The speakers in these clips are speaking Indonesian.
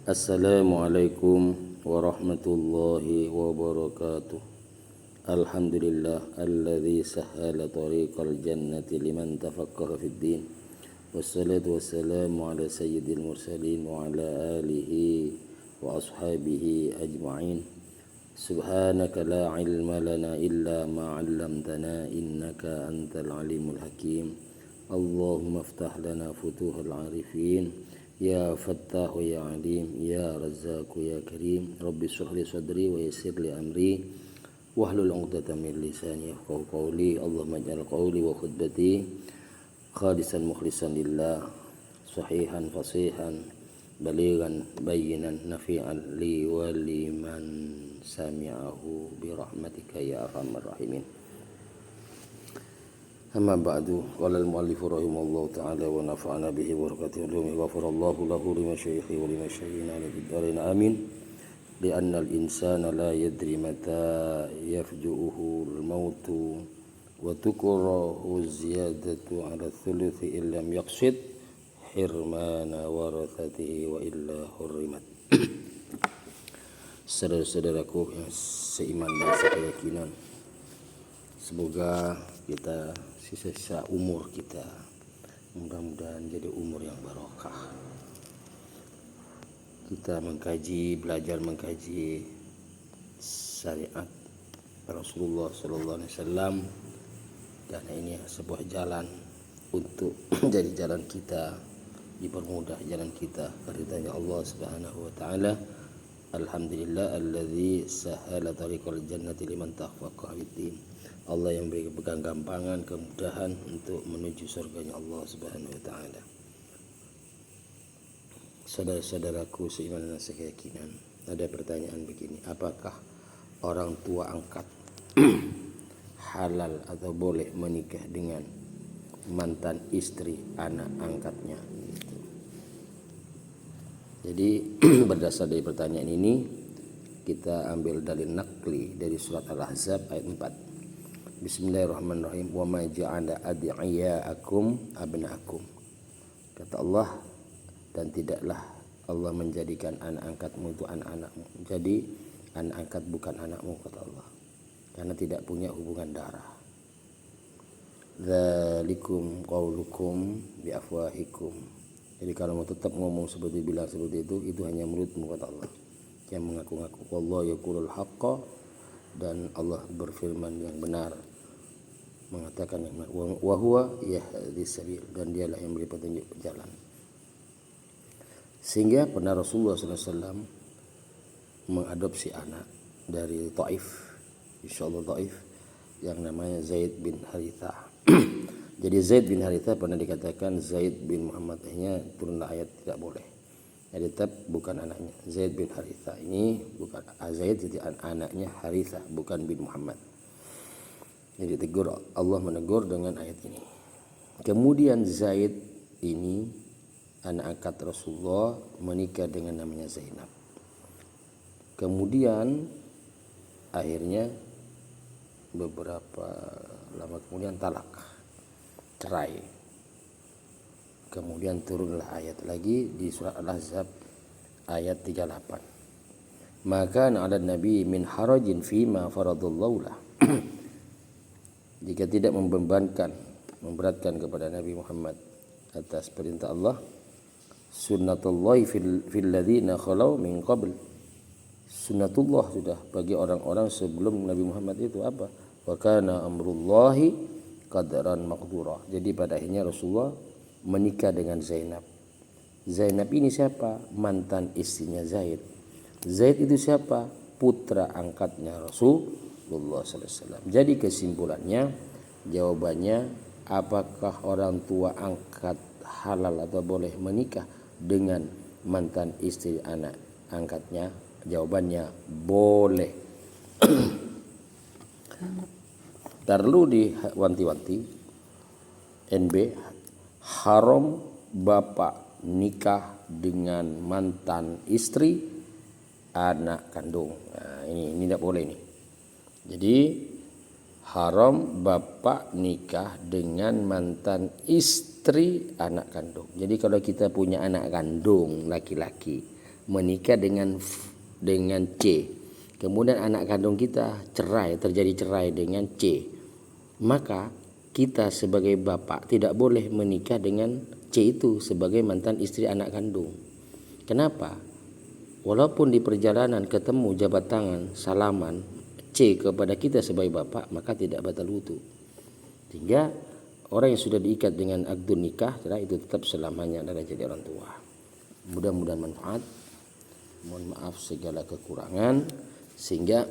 Assalamualaikum warahmatullahi wabarakatuh. Alhamdulillah alladzi sahhala tariqal jannati liman tafaqqaha fid din. Wassalatu wassalamu ala sayyidil mursalin wa ala alihi wa ashabihi ajma'in. Subhanaka la ilma lana illa ma 'allamtana innaka antal alimul hakim. Allahumma iftah lana futuhal arifin. Ya Fattah ya Alim ya Razzaq ya Karim Rabbi shrah li sadri wa yassir li amri wahlul 'uqdatam min lisani yafqahu qawli Allahumma ij'al qawli wa khutbati khalisan mukhlishan lillah sahihan fasihan balighan bayyinan nafi'an li wa liman sami'ahu bi rahmatika ya arhamar rahimin. Amma ba'du, qala al-mu'allifu rahimahullahu ta'ala wa nafa'ana bihi wa barakatuhu wa ghafarallahu lahu li masyayikhi wa li masyayikhina fid dharain amin. Li'anna al-insana la yadri mata yafju'uhu al-mautu wa tukrahu ziyadatu 'ala thuluthi illam yaqsid hirmana warathatihi wa illa hurrimat. Saudara-saudaraku yang seiman dan sekeyakinan, semoga kita sisa umur kita mudah-mudahan jadi umur yang barokah. Kita belajar mengkaji syariat Rasulullah sallallahu alaihi wasallam, dan ini sebuah jalan untuk jadi jalan kita, dipermudah jalan kita karenanya Allah Subhanahu wa taala. Alhamdulillah alladzi sahala tariqal jannati liman tafaqqaha fid-din. Allah yang beri kegampangan, kemudahan untuk menuju surganya Allah Subhanahu wa taala. Saudara-saudaraku seiman dan sekeyakinan, ada pertanyaan begini, apakah orang tua angkat halal atau boleh menikah dengan mantan istri anak angkatnya? Jadi berdasar dari pertanyaan ini kita ambil dalil nakli dari surat Al-Ahzab ayat 4. Bismillahirrahmanirrahim. Wa ma ja'ala ad'iyaakum abnaakum. Kata Allah, dan tidaklah Allah menjadikan anak angkatmu itu anak-anakmu. Jadi anak angkat bukan anakmu, kata Allah, karena tidak punya hubungan darah. Dzalikum qaulukum bi afwahikum. Jadi kalau mau tetap ngomong bilang seperti itu hanya mulutmu, kata Allah, yang mengaku-ngaku. Wallahu yaqulul haqqa, dan Allah berfirman yang benar, mengatakan yang benar. Wa huwa yahdis sabil, dan dialah yang beri petunjuk jalan. Sehingga pernah Rasulullah SAW mengadopsi anak dari Taif, insyaallah Taif, yang namanya Zaid bin Harithah. Jadi Zaid bin Harithah pernah dikatakan Zaid bin Muhammad, hanya turunlah ayat tidak boleh. Jadi tetap bukan anaknya. Zaid bin Harithah ini bukan Zaid, jadi anaknya Harithah, bukan bin Muhammad. Jadi Allah menegur dengan ayat ini. Kemudian Zaid ini anak angkat Rasulullah menikah dengan namanya Zainab. Kemudian akhirnya beberapa lama kemudian talak, cerai. Kemudian turunlah ayat lagi di surat Al-Ahzab ayat 38. Maka ala nabi min harajin fima faradallahu lah. Jika tidak memberatkan kepada Nabi Muhammad atas perintah Allah, sunnatullahi fil ladzina khalau min qabl. Sunnatullah sudah bagi orang-orang sebelum Nabi Muhammad itu apa? Wa kana amrullahi qadaran maqdura. Jadi pada akhirnya Rasulullah menikah dengan Zainab. Zainab ini siapa? Mantan istrinya Zaid. Zaid itu siapa? Putra angkatnya Rasulullah SAW. Jadi kesimpulannya, jawabannya, apakah orang tua angkat halal atau boleh menikah dengan mantan istri anak angkatnya? Jawabannya boleh. Perlu diwanti-wanti, NB, haram bapak nikah dengan mantan istri anak kandung. Nah, ini tidak boleh nih. Jadi haram bapak nikah dengan mantan istri anak kandung. Jadi kalau kita punya anak kandung laki-laki, menikah dengan C, kemudian anak kandung kita terjadi cerai dengan C, maka kita sebagai bapak tidak boleh menikah dengan C itu sebagai mantan istri anak kandung. Kenapa? Walaupun di perjalanan ketemu jabat tangan, salaman C kepada kita sebagai bapak, maka tidak batal wudu. Sehingga orang yang sudah diikat dengan akdun nikah itu tetap selamanya adalah jadi orang tua. Mudah-mudahan manfaat. Mohon maaf segala kekurangan, sehingga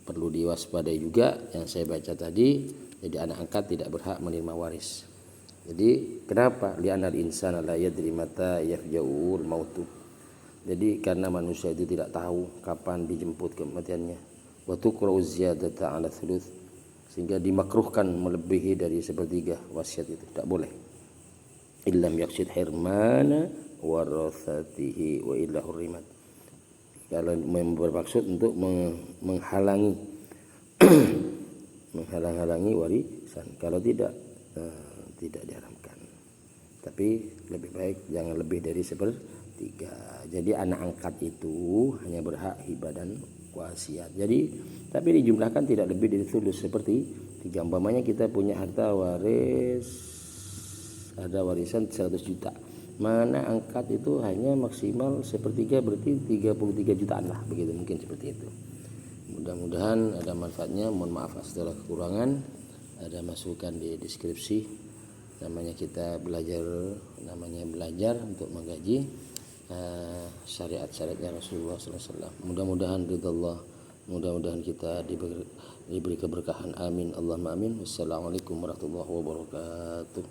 perlu diwaspadai juga yang saya baca tadi. Jadi anak angkat tidak berhak menerima waris. Jadi kenapa? Li'anal insana la yadri mata yarja'ul mautu. Jadi karena manusia itu tidak tahu kapan dijemput kematiannya. Wa tuqra'u ziyadata 'ala thuluth, sehingga dimakruhkan melebihi dari sepertiga wasiat itu, tidak boleh. Illam yaqsid hirmana warathatihi wa illa hurrimat. Kalau bermaksud untuk menghalangi menghalang-halangi warisan, kalau tidak diharamkan. Tapi lebih baik jangan lebih dari sepertiga. Jadi anak angkat itu hanya berhak hibah dan wasiat. Jadi tapi dijumlahkan tidak lebih dari thuluth seperti 3. Umpamanya kita punya harta waris, ada warisan 100 juta. Mana angkat itu hanya maksimal sepertiga, berarti 33 jutaan lah, begitu, mungkin seperti itu. Mudah-mudahan ada manfaatnya. Mohon maaf setelah kekurangan. Ada masukan di deskripsi. Namanya kita belajar untuk mengkaji syariat-syariatnya Rasulullah SAW. Mudah-mudahan ridha Allah, mudah-mudahan kita diberi keberkahan. Amin Allahumma amin. Wassalamualaikum warahmatullahi wabarakatuh.